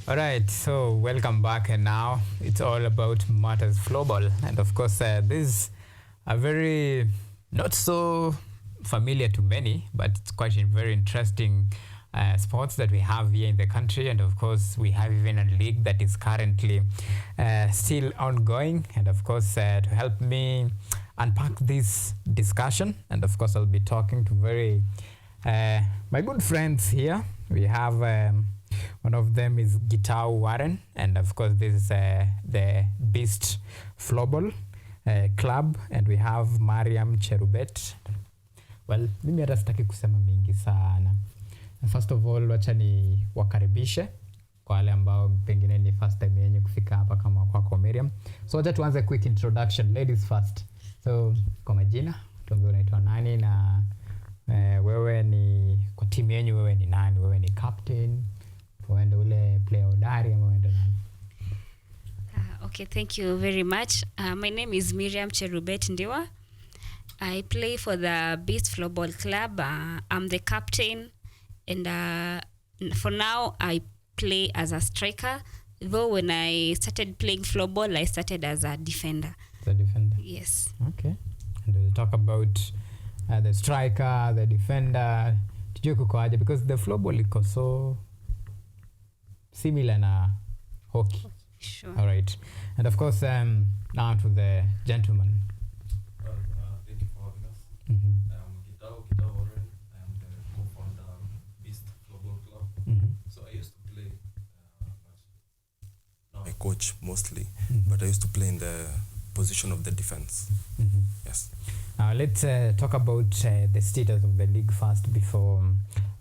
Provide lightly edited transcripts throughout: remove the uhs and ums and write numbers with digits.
All right, so welcome back, and now it's all about Matters Floorball, and of course, this is a very not so familiar to many, but it's quite a very interesting sports that we have here in the country, and of course, we have even a league that is currently still ongoing, and of course, to help me unpack this discussion, and of course, I'll be talking to very my good friends here. We have one of them is Gitau Warren, and of course this is the Beast Floorball Club, and we have Mariam Cherubet. Well, mimi hata sitaki kusema mingi sana. First of all, wacha ni wakaribishe kwa wale ambao pengine ni first time yenye kufika hapa kama kwako Mariam. So wacha tuanze quick introduction, ladies first. So kwa majina, tuambie unaitwa nani na wewe ni kwa timu yenu, wewe ni nani? Wewe ni captain, uende ule player hodari ama uende nani? Okay, thank you very much. My name is Miriam Cherubet Ndiwa. I play for the Beast Floorball Club. I'm the captain, and for now I play as a striker. Though when I started playing floorball, I started as a defender. The defender? Yes. Okay. And we'll talk about the striker, the defender. Tujue kuko aje, because the floorball iko so similar na hockey. Sure. All right. And of course, now to the gentleman. Thank you for having us. Mm-hmm. I'm Gitau Warren. I am the co-founder of Beast Floorball Club. Mm-hmm. So I used to play, but now I coach mostly. Mm-hmm. But I used to play in the position of the defense. Mm-hmm. Yes. Now let's talk about the status of the league first. Before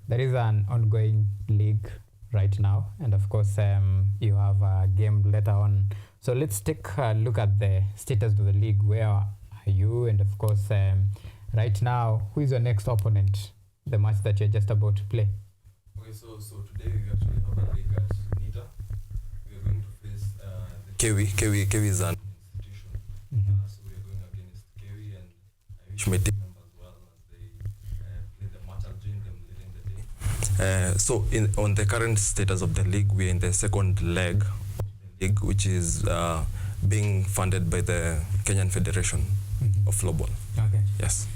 there is an ongoing league right now, and of course you have a game later on. So let's take a look at the status of the league. Where are you? And of course right now, who is your next opponent, the match that you're just about to play? Okay, so today we actually have a league at Nita. We are going to face the KUTV is an institution. Mm-hmm. So we are going against KUTV, and I wish my team members well as they play the match. I'll join them later in the day. So on the current status of the league, we're in the second leg of the league, which is being funded by the Kenyan Federation of Floorball. Okay. Yes.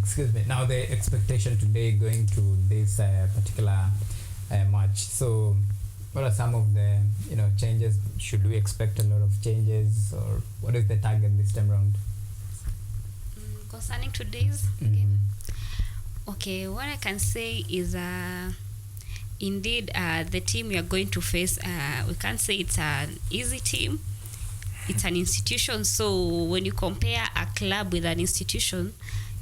Excuse me. Now the expectation today going to this particular match. So what are some of the changes? Should we expect a lot of changes, or what is the target this time around? Concerning today's game, okay, what I can say is indeed the team we are going to face, we can't say it's an easy team. It's an institution, so when you compare a club with an institution,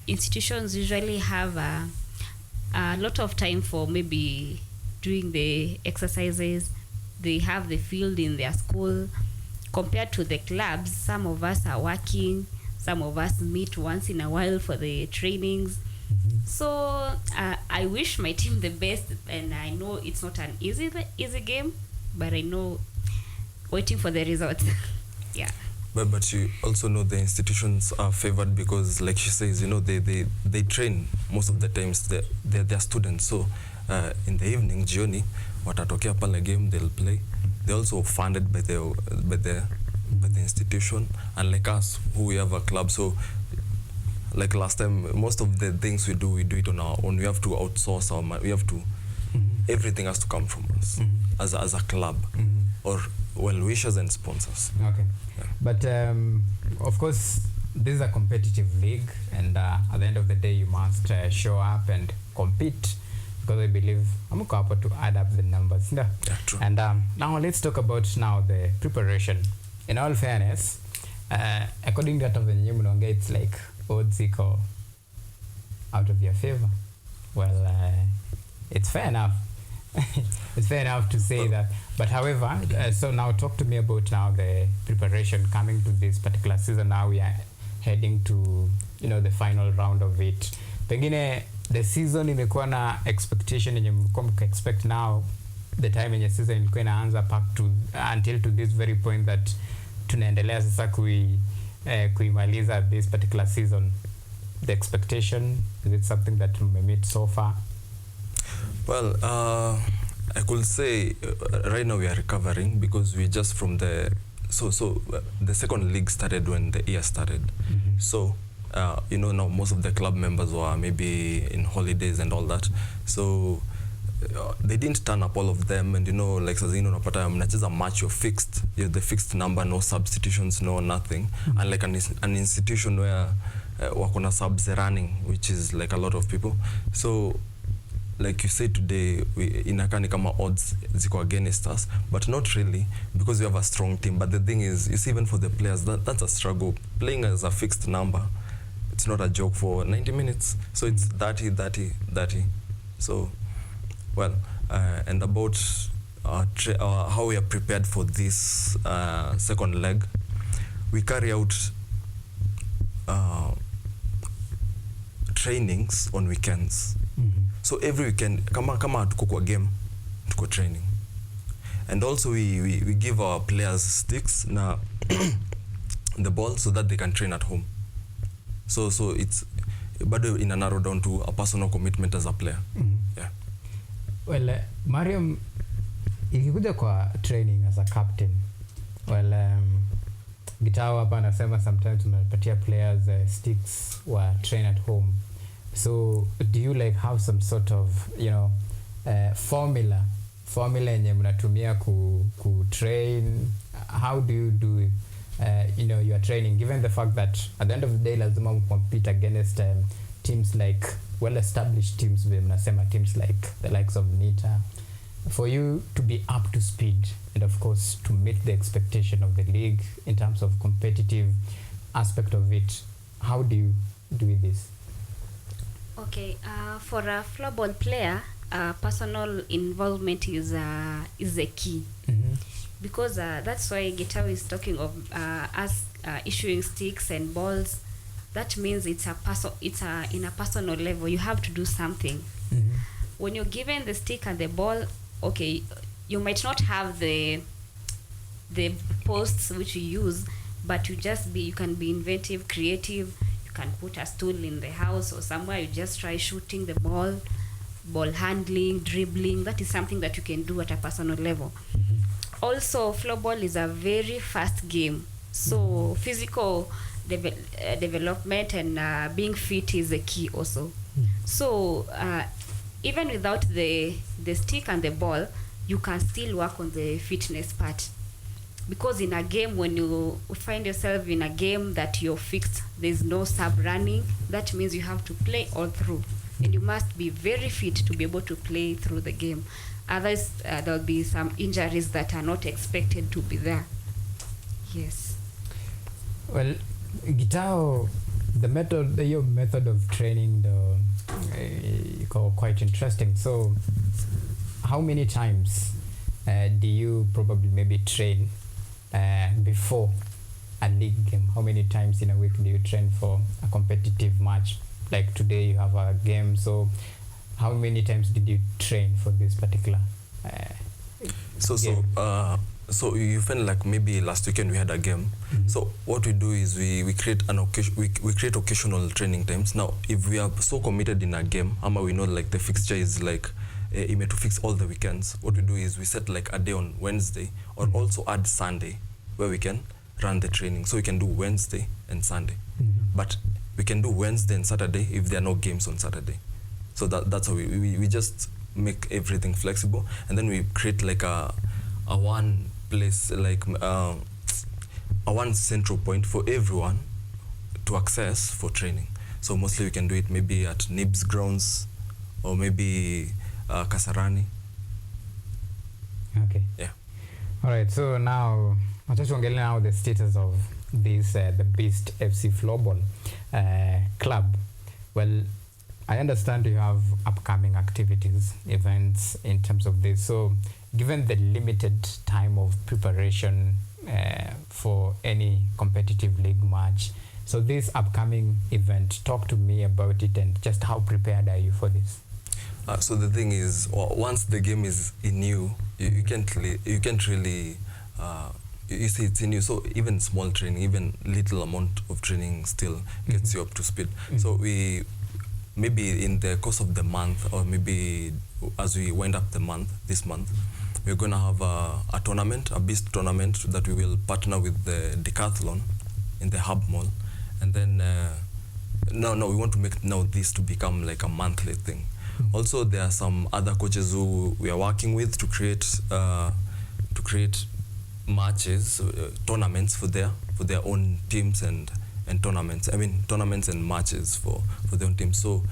institutions usually have a lot of time for maybe doing the exercises. They have the field in their school. Compared to the clubs, some of us are working, some of us meet once in a while for the trainings. So I wish my team the best, and I know it's not an easy game, but I know waiting for the results. Yeah. But you also know the institutions are favored because, like she says, they train most of the times. They're students. So in the evening, jioni, watatokea pale game, they'll play. They're also funded by the institution, unlike us who we have a club. So like last time, most of the things we do it on our own. We have to outsource we have to everything has to come from us as a club, or well-wishers and sponsors. Okay. Yeah. But of course this is a competitive league, and at the end of the day you must show up and compete, because I believe I'm going to add up the numbers. Yeah, true. And now let's talk about the preparation. In all fairness, according to the it's like odds equal out of your favor. Well, it's fair enough. It's fair enough to say that. But however, so now talk to me about the preparation coming to this particular season. Now we are heading to the final round of it. Pengine the season imekuwa na expectation yenye mlikuwa expect now, the time yenye season ilikuwa inaanza until to this very point that tunaendelea sasa kuimaliza this particular season. The expectation, is it something that we meet so far? Well, I could say right now we are recovering because we just from the the second league started when the year started. So you know, now most of the club members were maybe in holidays and all that, so they didn't turn up, all of them. And you know, like sazino unapata mnacheza match, you're fixed, you're the fixed number, no substitutions, no nothing. Unlike an institution where wakona subs running, which is like a lot of people. So like you said today, inakani kama odds ziko against us, but not really, because we have a strong team. But the thing is, you see, even for the players, that's a struggle. Playing as a fixed number, it's not a joke for 90 minutes. So it's 30. So, well, and about how we are prepared for this second leg, we carry out trainings on weekends. So every weekend, kama tuko kwa game, tuko training. And also we give our players sticks na the ball so that they can train at home. So it's bado ina narrow down to a personal commitment as a player. Yeah. Well, Mariam, ikikuja kwa training as a captain, well, Gitao hapa anasema sometimes tunapatia players sticks wa train at home. So do you like have some sort of, you know, formula yenye mnatumia ku train? How do you do it? You know, your training, given the fact that at the end of the day lazima compete against teams like well-established teams, teams like the likes of Nita, for you to be up to speed and of course to meet the expectation of the league in terms of competitive aspect of it, how do you do this? Okay, for a floorball player, personal involvement is a key. Because that's why Gitao is talking of us issuing sticks and balls. That means it's in a personal level. You have to do something. When you're given the stick and the ball, okay, you might not have the posts which you use, but you can be inventive, creative. You can put a stool in the house or somewhere. You just try shooting the ball handling, dribbling. That is something that you can do at a personal level. Also, floorball is a very fast game, so physical development and being fit is a key also. So even without the stick and the ball, you can still work on the fitness part, because in a game, when you find yourself in a game that you're fixed, there's no sub running, that means you have to play all through, and you must be very fit to be able to play through the game. Otherwise, there'll be some injuries that are not expected to be there. Yes. Well, Gitao, your method of training, quite interesting. So, how many times do you probably maybe train before a league game? How many times in a week do you train for a competitive match? Like today, you have a game, so how many times did you train for this particular game? So you feel like maybe last weekend we had a game. So what we do is we create we create occasional training times. Now if we are so committed in a game, ama we know like the fixture is like to fix all the weekends, what we do is we set like a day on Wednesday, or also add Sunday where we can run the training. So we can do Wednesday and Sunday, but we can do Wednesday and Saturday if there are no games on Saturday. So that's how we just make everything flexible, and then we create like a one place, like a one central point for everyone to access for training. So mostly we can do it maybe at Nibs grounds or maybe Kasarani. Okay. Yeah. All right. So now, I just want to get now the status of this the Beast FC Floorball Club. Well, I understand you have upcoming activities, events in terms of this. So given the limited time of preparation for any competitive league match, so this upcoming event, talk to me about it and just how prepared are you for this? So the thing is, once the game is in you can't really you see it's in you, so even small training, even little amount of training still gets you up to speed. So maybe in the course of the month, or maybe as we wind up the month, this month, we're going to have a tournament, a Beast tournament that we will partner with the Decathlon in the Hub Mall. And then, we want to make now this to become like a monthly thing. Also, there are some other coaches who we are working with to create matches, tournaments for their own teams and tournaments. I mean, tournaments and matches for their own teams. So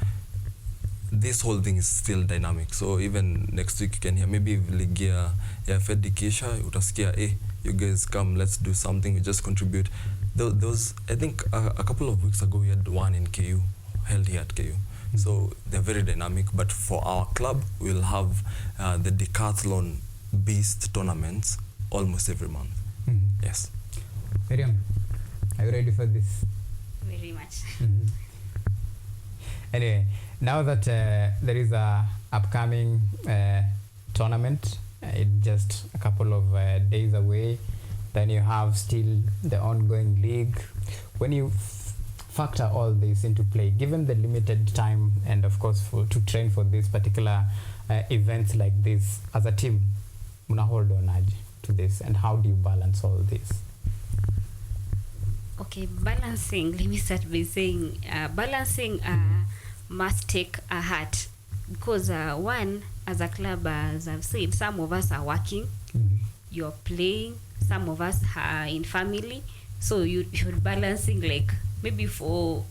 this whole thing is still dynamic. So even next week you can hear maybe Ligia Fedi Kisha utasikia, you guys come, let's do something, we just contribute. Those I think a couple of weeks ago we had one in KU, held here at KU. So they're very dynamic. But for our club, we'll have the Decathlon Beast tournaments almost every month. Yes. Miriam, are you ready for this? Very much. Anyway, now that there is a upcoming tournament, it's just a couple of days away. Then you have still the ongoing league. When you factor all this into play, given the limited time and of course to train for this particular events like this, as a team, muna hold on to this, and how do you balance all this? Okay, balancing, let me start by saying balancing must take a heart, because one, as a club, as I've said, some of us are working, you're playing, some of us are in family, so you're balancing like maybe 4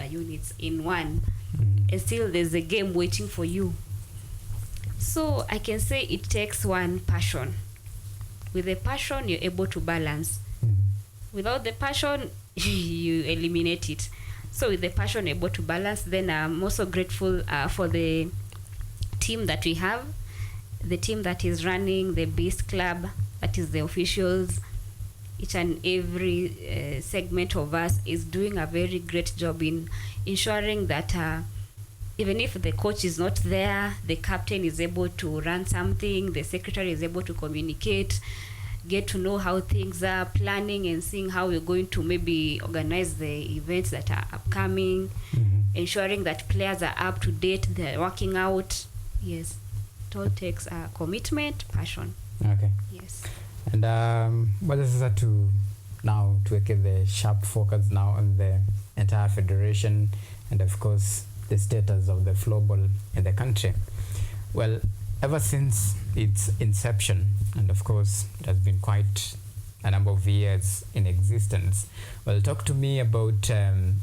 units in one, and still there's a game waiting for you. So I can say it takes one passion. With the passion, you're able to balance. Without the passion, you eliminate it. So with the passion, you're able to balance. Then I'm also grateful for the team that we have, the team that is running the Beast Club, that is the officials. Each and every segment of us is doing a very great job in ensuring that even if the coach is not there, the captain is able to run something, the secretary is able to communicate, get to know how things are, planning and seeing how we're going to maybe organize the events that are upcoming, ensuring that players are up to date, they're working out. Yes, it all takes commitment, passion. Okay. Yes. And what is that to get the sharp focus now on the entire federation and of course the status of the floorball in the country? Well, ever since its inception, and of course it has been quite a number of years in existence, well, talk to me about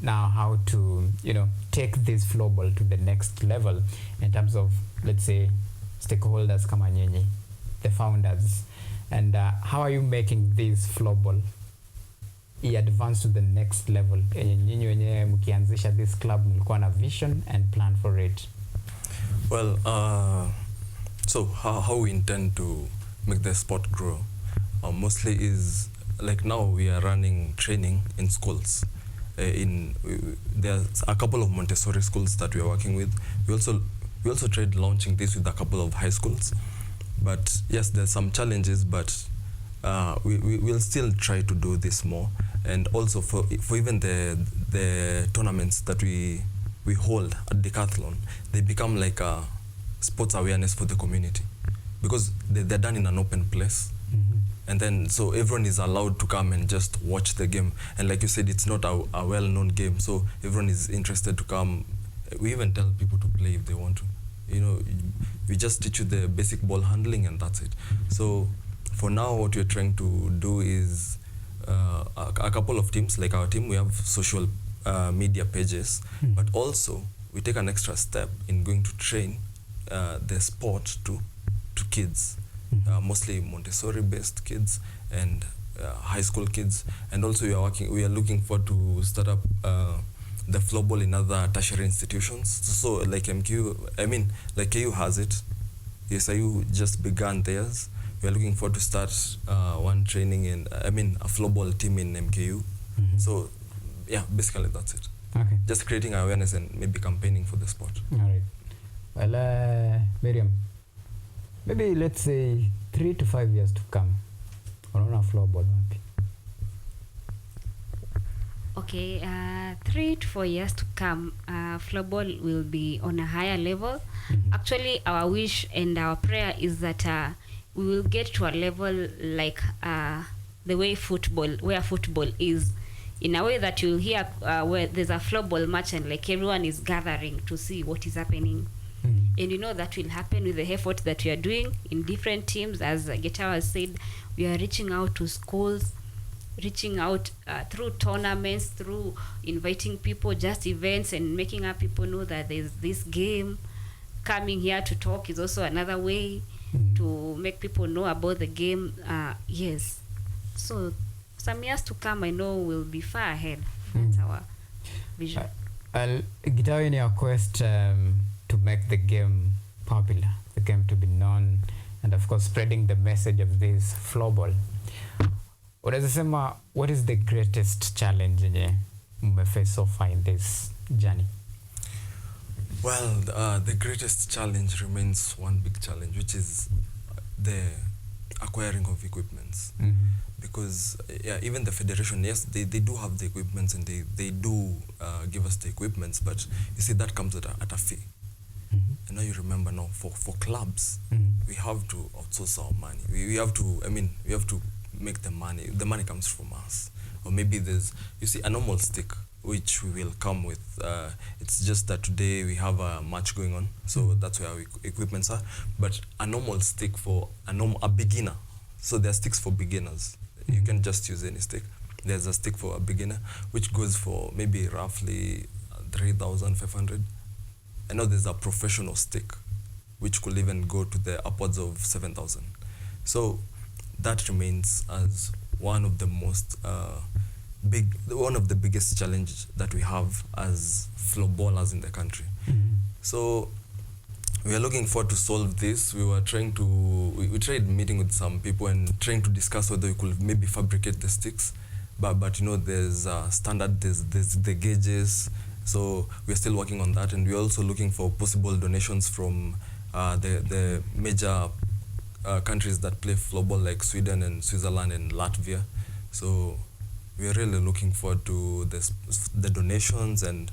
now how to take this floorball to the next level in terms of, let's say, stakeholders kama nyinyi, the founders, and how are you making this floorball advance to the next level? Nyinyi wenyewe mkianzisha this club mlikuwa na vision and plan for it. Well, so how we intend to make the sport grow mostly is like now we are running training in schools. There's a couple of Montessori schools that we are working with. We also tried launching this with a couple of high schools, but yes, there's some challenges, but we will still try to do this more. And also for even the tournaments that we hold at Decathlon, they become like a sports awareness for the community, because they're done in an open place. And then so everyone is allowed to come and just watch the game, and like you said, it's not a well-known game, so everyone is interested to come. We even tell people to play if they want to. We just teach you the basic ball handling and that's it. So for now, what we're trying to do is a couple of teams, like our team, we have social media pages, but also we take an extra step in going to train the sport to kids, mostly Montessori based kids and high school kids. And also we are looking forward to start up the floorball in other tertiary institutions. So like like KU has it. SIU just began theirs. We are looking forward to start one training in a floorball team in MKU. So yeah, basically that's it. Okay. Just creating awareness and maybe campaigning for the sport. All right. Well, Miriam, maybe let's say 3 to 5 years to come, unaona floorball wapi? Okay, 3 to 4 years to come, floorball will be on a higher level. Actually, our wish and our prayer is that we will get to a level like the way where football is, in a way that you'll hear where there's a floorball match and like everyone is gathering to see what is happening. And you know that will happen with the effort that we are doing in different teams. As Getawa has said, we are reaching out to schools, reaching out through tournaments, through inviting people, just events, and making our people know that there's this game. Coming here to talk is also another way to make people know about the game. Yes. So some years to come, I know we'll be far ahead. That's our vision. Gitawa, in your quest to make the game popular, the game to be known, and of course spreading the message of this floorball, what is the greatest challenge you face so far in this journey? Well, the greatest challenge remains one big challenge, which is the acquiring of equipments. Because even the federation, yes, they do have the equipments, and they do give us the equipments, but you see that comes at a fee. And now you remember now for clubs, we have to outsource our money. We have to make the money. The money comes from us. Or maybe there's, you see, a normal stick which we will come with. It's just that today we have a match going on, so that's where our equipments are. But a normal stick for a beginner. So there are sticks for beginners. You can just use any stick. There's a stick for a beginner, which goes for maybe roughly 3,500. I know there's a professional stick, which could even go to the upwards of 7,000. So that remains as one of the most one of the biggest challenges that we have as floorballers in the country. So we are looking forward to solve this. We were trying to, we tried meeting with some people and trying to discuss whether we could maybe fabricate the sticks, but you know, there's standard, there's the gauges. So we're still working on that, and we're also looking for possible donations from the major countries that play floorball, like Sweden and Switzerland and Latvia. So we're really looking forward to the donations, and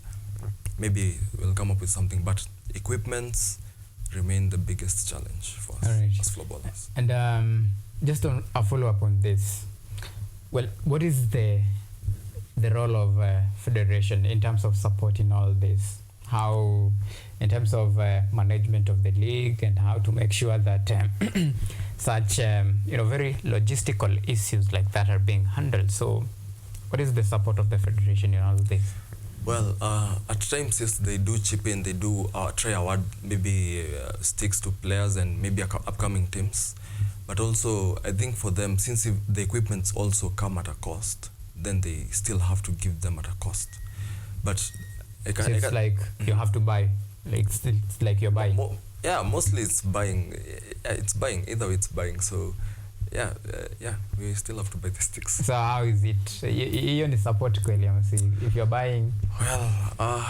maybe we'll come up with something. But equipments remain the biggest challenge for us as floorballers. And just on a follow-up on this, well, what is the role of federation in terms of supporting all this? How, in terms of management of the league, and how to make sure that such very logistical issues like that are being handled? So what is the support of the federation in all this? Well, at times, yes, they do chip in, they do try award maybe sticks to players and maybe upcoming teams. But also, I think for them, since the equipments also come at a cost, then they still have to give them at a cost. But it's like you have to buy, like it's like you're buying. Mostly it's buying. It's buying. Either way, it's buying. So we still have to buy the sticks. So how is it? You only support kweli, if you're buying. Well,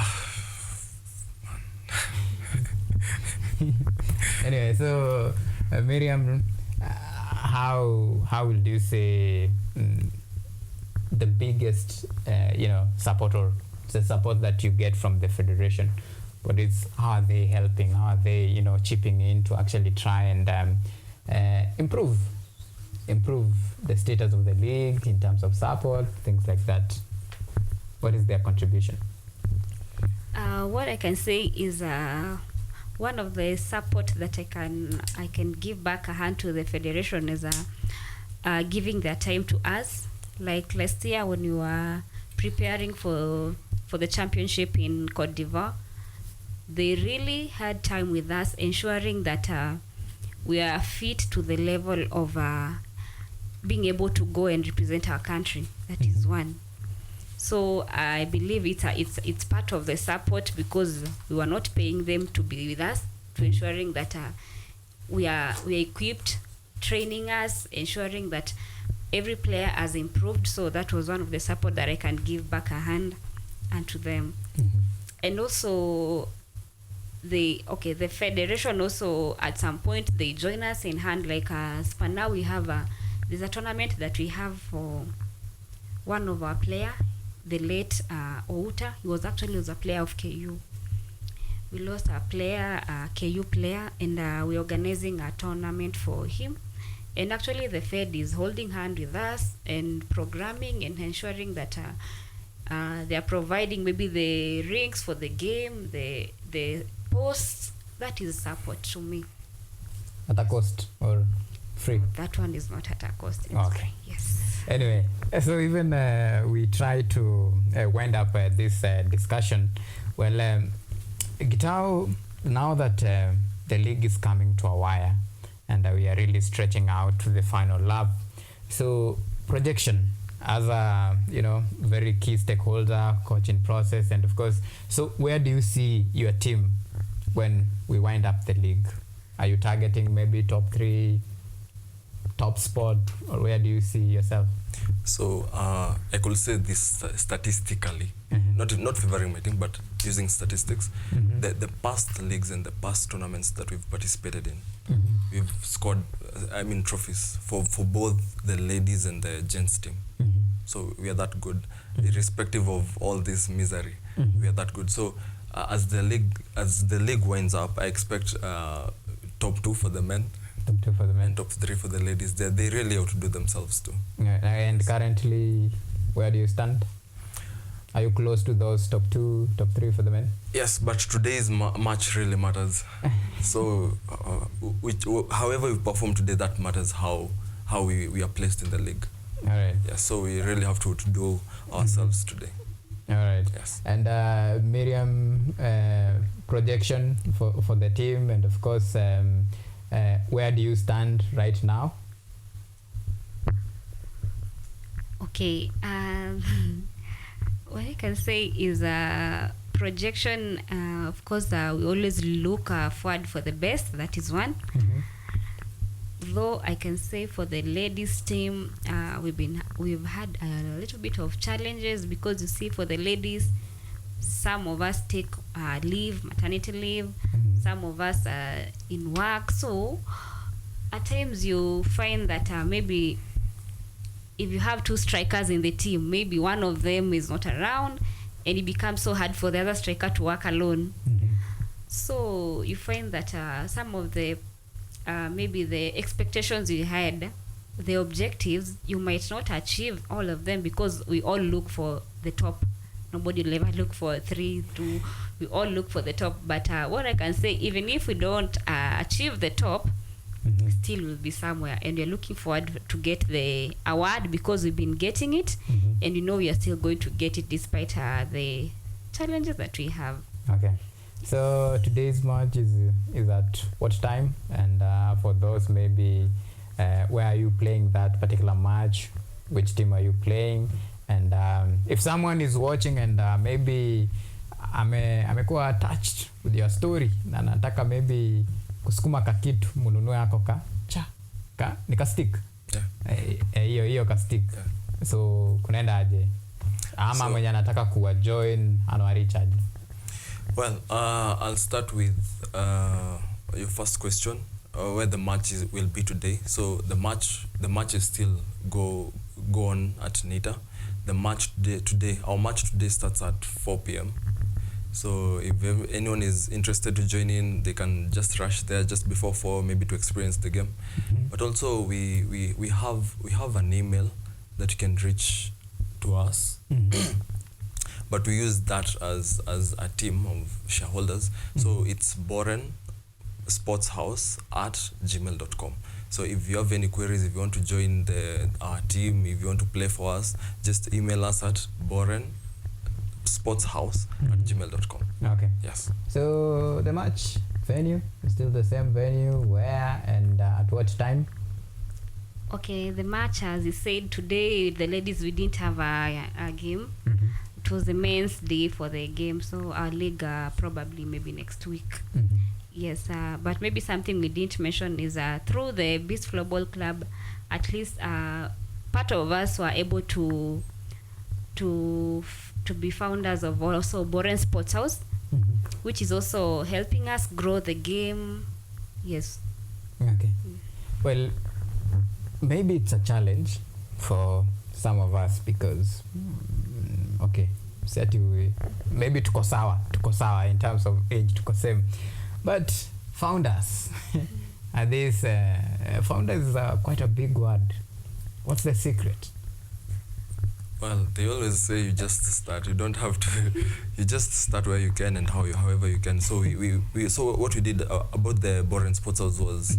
anyway, so Miriam, how would you say the biggest support, or the support that you get from the federation? How are they helping? How are they chipping in to actually try and improve the status of the league in terms of support, things like that? What is their contribution? What I can say is one of the support that I can give back a hand to the federation is giving their time to us. Like last year when we were preparing for the championship in Cote d'Ivoire, they really had time with us, ensuring that we are fit to the level of being able to go and represent our country. That is one. So I believe it's part of the support, because we were not paying them to be with us, to ensuring that we are equipped, training us, ensuring that every player has improved. So that was one of the support that I can give back a hand and to them. And also the federation also at some point they join us in hand, like for now we have there's a tournament that we have for one of our player, the late Outa. He was a player of KU. we lost a player, a KU player, and we're organizing a tournament for him. And actually, the Fed is holding hand with us and programming and ensuring that they are providing maybe the rings for the game, the posts. That is support to me. At a cost or free? That one is not at a cost. It's Okay. free. Yes. Anyway, so even we try to wind up this discussion. Well, Gitao, now that the league is coming to a wire and we are really stretching out to the final lap, so projection as a very key stakeholder, coaching process, and of course, so where do you see your team when we wind up the league? Are you targeting maybe top 3, top spot, or where do you see yourself? So I could say this statistically, not favoring my team, but using statistics. The past leagues and the past tournaments that we've participated in, we've scored, trophies for both the ladies and the gents team. So we are that good, irrespective of all this misery. We are that good. So as the league winds up, I expect top 2 for the men. Top 2 for the men. And top 3 for the ladies. They really outdo themselves too. Yeah, and currently, where do you stand? Are you close to those top 2, top 3 for the men? Yes, but today's match really matters. So, however we perform today, that matters how we are placed in the league. All right. Yeah, so we really have to do ourselves today. All right. Yes. And Miriam, projection for the team, and of course, where do you stand right now? Okay. What I can say is projection. Of course, we always look forward for the best. That is one. Though I can say for the ladies team, we've had a little bit of challenges, because you see, for the ladies, some of us take leave, maternity leave, some of us are in work. So at times you find that maybe if you have 2 strikers in the team, maybe one of them is not around, and it becomes so hard for the other striker to work alone. So you find that some of the maybe the expectations you had, the objectives, you might not achieve all of them, because we all look for the top. Nobody will ever look for 3, 2. We all look for the top. But what I can say, even if we don't achieve the top, still will be somewhere, and we're looking forward to get the award, because we've been getting it, and we are still going to get it despite the challenges that we have. Okay. So today's match is at what time? And for those maybe, where are you playing that particular match? Which team are you playing? And if someone is watching and maybe amekuwa attached with your story na nataka maybe kusukuma kakitu, mununue yako nika stick. Hiyo ka stick. So kunaenda aje? Ama mwenye anataka kuwa join anawarichaje? Well, I'll start with your first question, where the match will be today. So the matches still go on at Nita. The match today, our match today starts at 4 p.m. So if anyone is interested to join in, they can just rush there just before 4, maybe to experience the game. But also we have an email that you can reach to us. But we use that as a team of shareholders. So it's borensportshouse@gmail.com. So if you have any queries, if you want to join our team, if you want to play for us, just email us at borensportshouse@gmail.com. Okay. Yes. So the match venue is still the same venue, where and at what time? Okay, the match, as you said, today the ladies, we didn't have a game. It was the men's day for the game, so our league probably maybe next week. Yes, but maybe something we didn't mention is through the Beast Floorball Club, at least part of us were able to be founders of also Boren Sports House, which is also helping us grow the game. Yes. Okay. Well, maybe it's a challenge for some of us because, okay, Maybe tuko sawa in terms of age, tuko same, but founders are these founders are quite a big word. What's the secret? Well, they always say you just start. You don't have to. You just start where you can and however you can. So we so what we did about the Boren Sports House was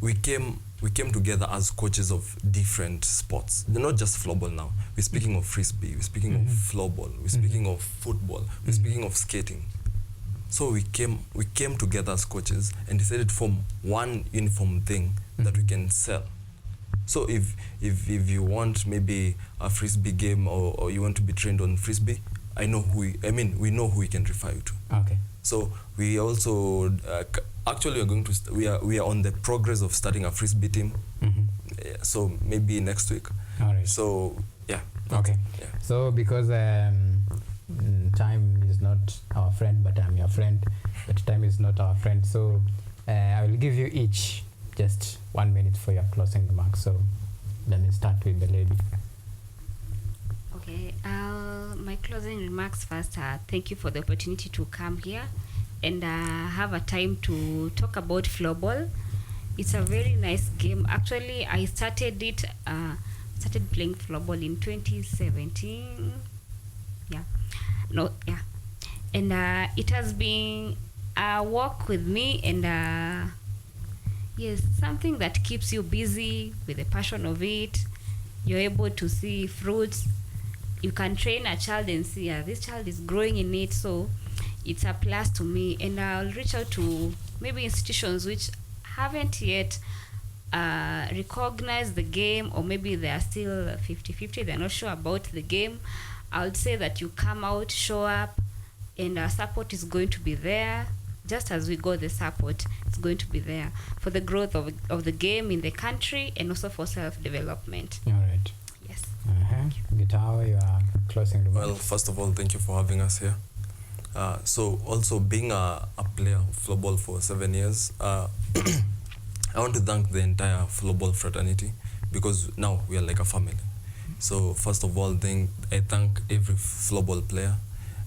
we came together as coaches of different sports. They're not just floorball now. We're speaking of frisbee. We're speaking of floorball. We're speaking of football. We're speaking of skating. So we came together as coaches and decided to form one uniform thing that we can sell. So if you want maybe a frisbee game or you want to be trained on frisbee, we know who we can refer you to. Okay. So we also actually we are on the progress of starting a frisbee team. So maybe next week. All right. So yeah. Okay. Yeah. So because time is not our friend, but I'm your friend. But time is not our friend. So I will give you each just 1 minute for your closing remarks. So let me start with the lady. Okay, my closing remarks first. Thank you for the opportunity to come here and have a time to talk about floorball. It's a very nice game. Actually, I started playing floorball in 2017. And it has been a walk with me, and yes, something that keeps you busy with the passion of it. You're able to see fruits. You can train a child and see this child is growing in it, so it's a plus to me. And I'll reach out to maybe institutions which haven't yet recognized the game, or maybe they are still 50-50, they're not sure about the game. I would say that you come out, show up, and our support is going to be there. Just as we got the support, it's going to be there for the growth of the game in the country, and also for self-development. All right. Yes. Gitawa, you are closing remarks. Well, first of all, thank you for having us here. So also being a player of floorball for 7 years, I want to thank the entire floorball fraternity, because now we are like a family. So first of all, I thank every floorball player,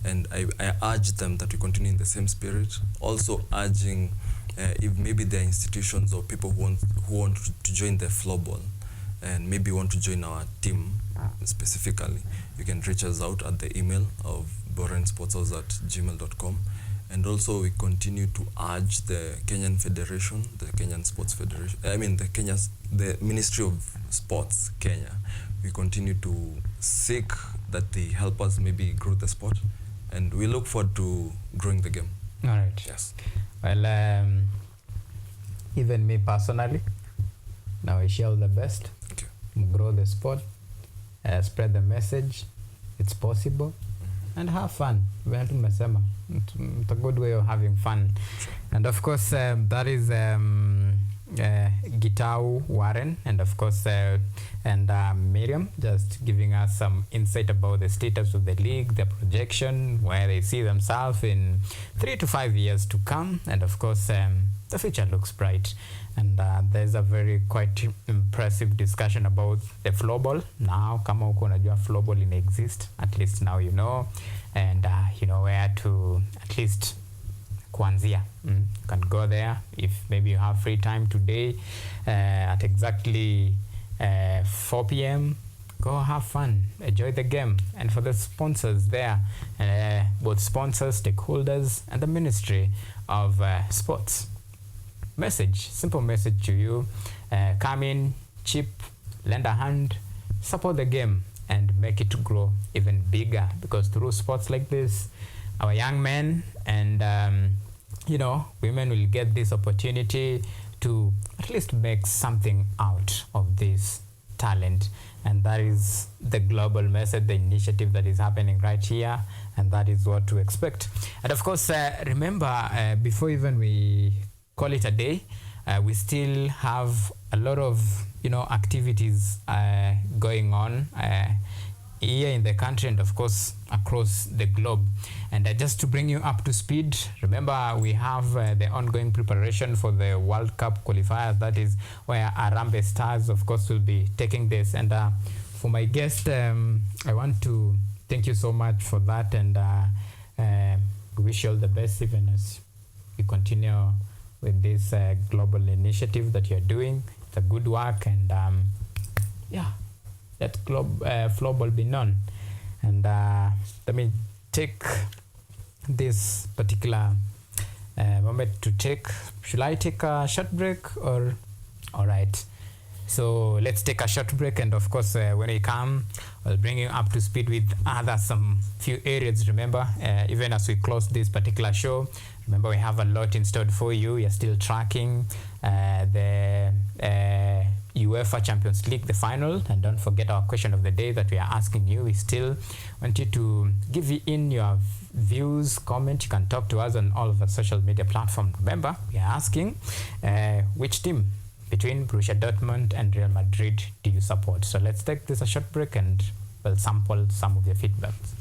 and I urge them that we continue in the same spirit. Also urging if maybe there are institutions or people who want to join the floorball and maybe want to join our team specifically, you can reach us out at the email of borensportshouse@gmail.com. And also we continue to urge the Kenyan Federation, the Kenyan Sports Federation, the Ministry of Sports, Kenya. We continue to seek that they help us maybe grow the sport, and we look forward to growing the game. All right. Yes. Well, even me personally, now I wish you all the best. Thank you. Grow the sport, spread the message. It's possible, and have fun. Well, tumesema, it's a good way of having fun. And of course, that is Gitau Warren, and of course Miriam, just giving us some insight about the status of the league, the projection, where they see themselves in 3 to 5 years to come. And of course the future looks bright, and there's a very quite impressive discussion about the floorball. Now kama uko unajua floorball in exist, at least now you know, and you know where to at least kuanzia. You can go there if maybe you have free time today at exactly 4 p.m. Go have fun, enjoy the game. And for the sponsors there, both sponsors, stakeholders, and the Ministry of Sports, simple message to you: come in cheap, lend a hand, support the game, and make it grow even bigger, because through sports like this, our young men and women will get this opportunity to at least make something out of this talent. And that is the global message, the initiative that is happening right here, and that is what to expect. And of course, remember, before even we call it a day, we still have a lot of activities going on here in the country, and of course across the globe. And just to bring you up to speed, remember we have the ongoing preparation for the World Cup qualifiers. That is where Arambe Stars, of course, will be taking this. And for my guest, I want to thank you so much for that, and we wish you all the best, even as you continue with this global initiative that you're doing. It's a good work, and yeah, let floorball be known. And let me take this particular moment to take. Should I take a short break, or all right? So let's take a short break, and of course when we come, I'll bring you up to speed with some few areas. Remember, even as we close this particular show, remember we have a lot in store for you. You're still tracking the UEFA Champions League, the final, and don't forget our question of the day that we are asking you. We still want you to give in your views, comment. You can talk to us on all of the social media platforms. Remember, we are asking which team between Borussia Dortmund and Real Madrid do you support? So let's take this a short break, and we'll sample some of your feedbacks.